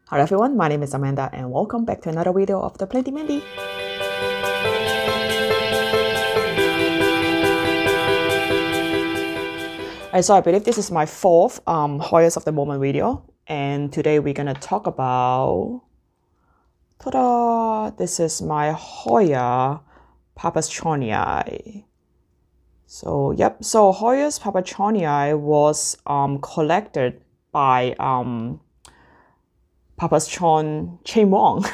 Hello everyone, my name is Amanda and welcome back to another video of the Planty Mandy. So I believe this is my fourth Hoyas of the Moment video, and today we're gonna talk about, ta-da! This is my Hoya papaschonii. So yep, so Hoya's papaschonii was collected by Papaschon Wong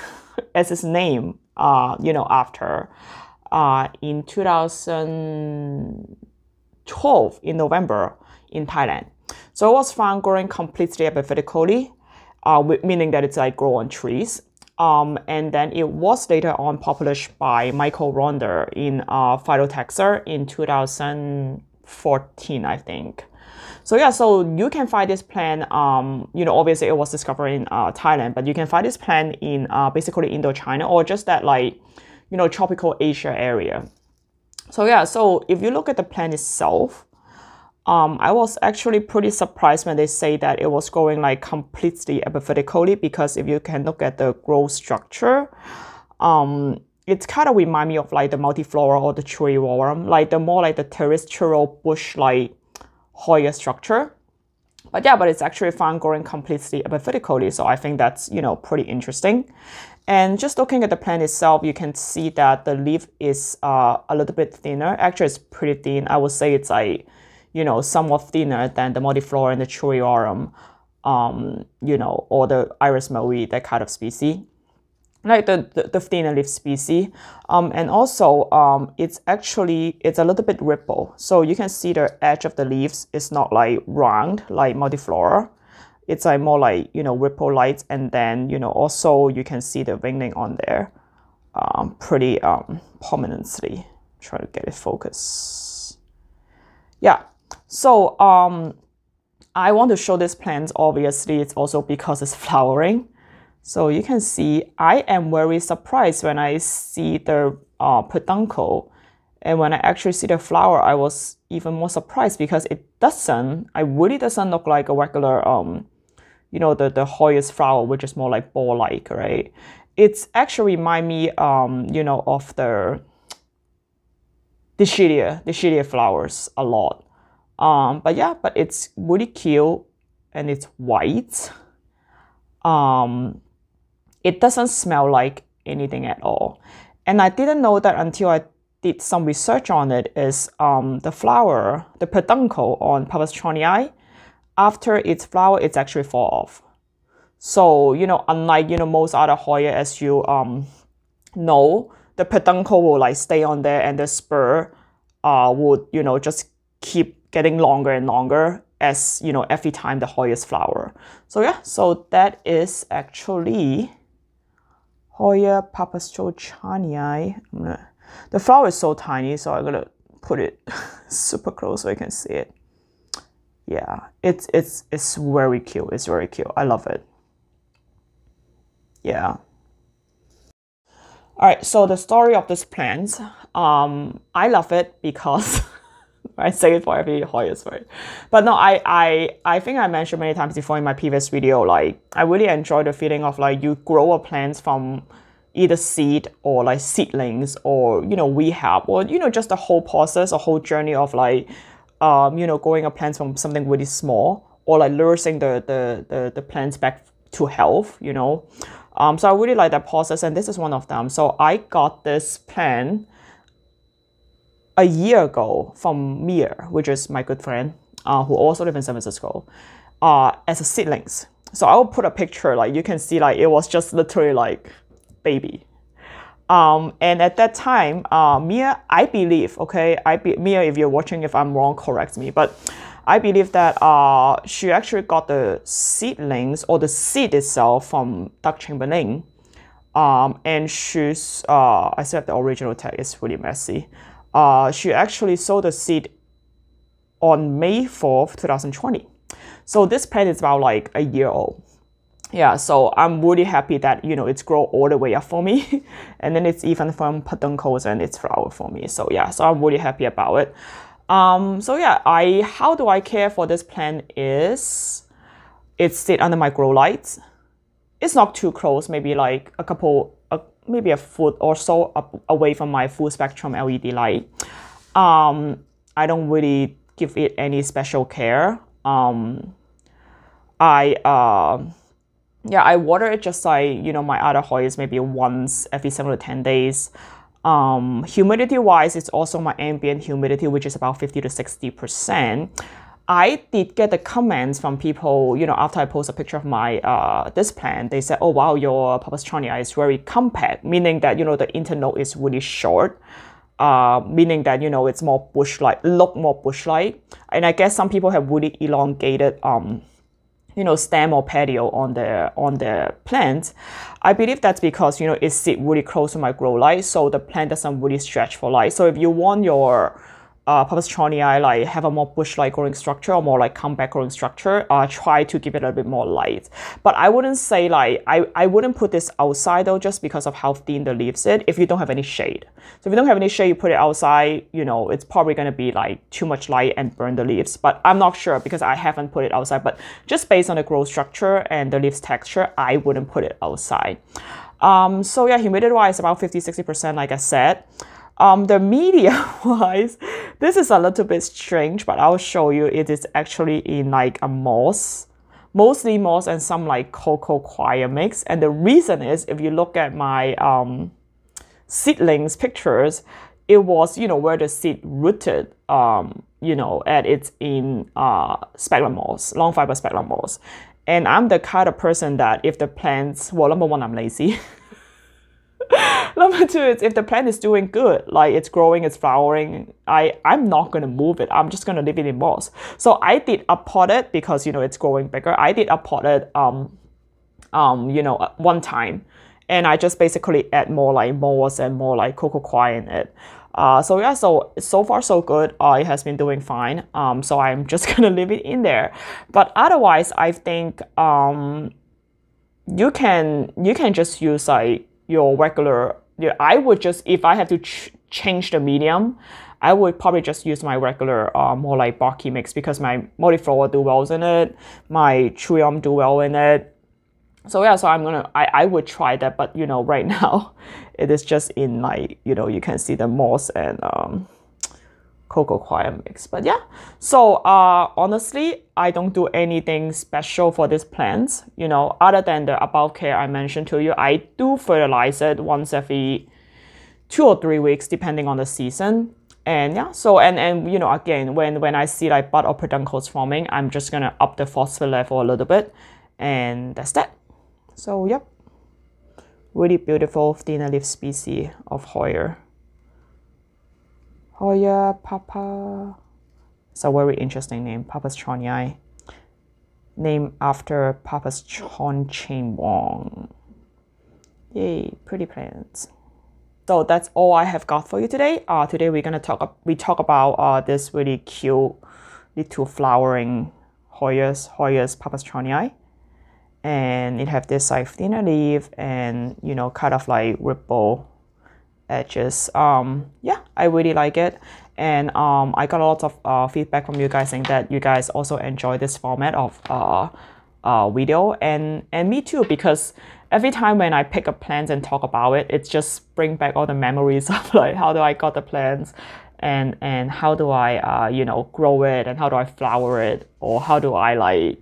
as his name, after in 2012 in November in Thailand. So it was found growing completely epiphytically, meaning that it's like grow on trees. And then it was later on published by Michael Ronder in Phytotaxa in 2014, I think. So yeah, so you can find this plant, obviously it was discovered in Thailand, but you can find this plant in basically Indochina or just that tropical Asia area. So yeah, so if you look at the plant itself, I was actually pretty surprised when they say that it was growing like completely epiphytically, because if you can look at the growth structure, it's kind of remind me of like the multiflora or the cherrywurm, like the more like the terrestrial bush-like Hoya structure. But yeah, but it's actually found growing completely epiphytically, so I think that's pretty interesting. And just looking at the plant itself, you can see that the leaf is a little bit thinner. Actually, it's pretty thin. I would say it's like somewhat thinner than the multiflora and the cherrywurm, or the iris marie, that kind of species, like the thinner leaf species. And also it's a little bit ripple, so you can see the edge of the leaves is not like round like multiflora. It's like more like ripple lights, and then also you can see the veining on there pretty prominently. Try to get it focused. Yeah, so I want to show this plant. Obviously it's also because it's flowering. So you can see I am very surprised when I see the peduncle, and when I actually see the flower, I was even more surprised because it really doesn't look like a regular, the Hoya's flower, which is more like ball-like, right? It's actually remind me, of the Dichidia flowers a lot. But yeah, but it's really cute and it's white. It doesn't smell like anything at all. And I didn't know that until I did some research on it, is the flower, the peduncle on papaschonii, after its flower, it's actually fall off. So, unlike, most other Hoya, as you know, the peduncle will like stay on there, and the spur would, just keep getting longer and longer as, every time the Hoya's flower. So yeah, so that is actually Hoya papaschonii. The flower is so tiny, so I'm gonna put it super close so you can see it. Yeah, it's very cute. It's very cute. I love it. Yeah. All right, so the story of this plant, I love it because I say it for every Hoya, right? But no, I think I mentioned many times before in my previous video, like I really enjoy the feeling of like you grow a plant from either seed or like seedlings, or rehab, or just the whole process, a whole journey of like growing a plant from something really small, or like nursing the plants back to health. So I really like that process, and this is one of them. So I got this plant a year ago from Mia, which is my good friend, who also lives in San Francisco, as a seedlings. So I will put a picture, like you can see, like it was just literally like baby. And at that time, Mia, I believe, okay, Mia, if you're watching, if I'm wrong, correct me, but I believe that she actually got the seedlings or the seed itself from Duck Chamberlain. And she's, I still have the original tag, it's really messy. She actually sowed the seed on May 4th, 2020. So this plant is about like a year old. Yeah, so I'm really happy that, it's grown all the way up for me. And then it's even from peduncles and it's flower for me. So yeah, so I'm really happy about it. So yeah, how do I care for this plant is, it sit under my grow lights. it's not too close, maybe like maybe a foot or so away from my full spectrum LED light. I don't really give it any special care. I water it just like, you know, my other Hoyas, maybe once every 7 to 10 days. Humidity wise, it's also my ambient humidity, which is about 50 to 60%. I did get the comments from people, you know, after I post a picture of my this plant, they said, oh wow, your papaschonii is very compact, meaning that, you know, the internode is really short, meaning that, you know, it's more bush-like, look more bush-like. And I guess some people have really elongated you know, stem or patio on the plant. I believe that's because, you know, it sits really close to my grow light, so the plant doesn't really stretch for light. So if you want your papaschonii like have a more bush-like growing structure or more like compact growing structure, try to give it a little bit more light. But I wouldn't say like, I wouldn't put this outside though, just because of how thin the leaves is, if you don't have any shade. So if you don't have any shade, you put it outside, you know, it's probably going to be like too much light and burn the leaves. But I'm not sure because I haven't put it outside, but just based on the growth structure and the leaves texture, I wouldn't put it outside. So yeah, humidity wise about 50-60%, like I said. The media wise, this is a little bit strange, but I'll show you. It is actually in like a moss, mostly moss and some like cocoa coir mix. And the reason is, if you look at my seedlings pictures, it was, you know, where the seed rooted, you know, and it's in specular moss, long fiber specular moss. And I'm the kind of person that if the plants, well, number one, I'm lazy. Number two is if the plant is doing good, like it's growing, it's flowering, I'm not going to move it. I'm just going to leave it in moss. So I did uppot it because, you know, it's growing bigger. I did uppot it, you know, one time. And I just basically add more like moss and more like cocoa coir in it. So yeah, so far so good. It has been doing fine. So I'm just going to leave it in there. But otherwise, I think you can just use like your regular, I would just, if I have to change the medium, I would probably just use my regular, more like barky mix, because my multiflora do well in it, my trillium do well in it. So yeah, so I would try that, but you know, right now, it is just in like, you know, you can see the moss and cocoa coir mix. But yeah, so honestly, I don't do anything special for this plant, you know, other than the above care I mentioned to you. I do fertilize it once every 2 or 3 weeks, depending on the season. And yeah, so and you know, again, when I see like bud or peduncles forming, I'm just gonna up the phosphate level a little bit, and that's that. So yep, really beautiful thinner leaf species of Hoya. Hoya papa. It's a very interesting name, papaschonii, named after Papaschon Wong. Yay, pretty plants. So that's all I have got for you today. Today we're gonna talk about this really cute little flowering Hoya's papaschonii, and it have this like thinner leaf and, you know, kind of like ripple edges. Yeah, I really like it, and I got a lot of feedback from you guys saying that you guys also enjoy this format of video, and me too, because every time when I pick up plants and talk about it, it just bring back all the memories of like how do I got the plants, and how do I you know, grow it, and how do I flower it, or how do I like,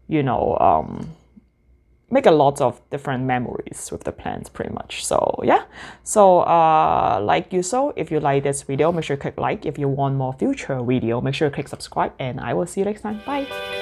you know, make a lot of different memories with the plants pretty much. So yeah, so like usual, if you like this video, make sure to click like. If you want more future video, make sure to click subscribe, and I will see you next time. Bye.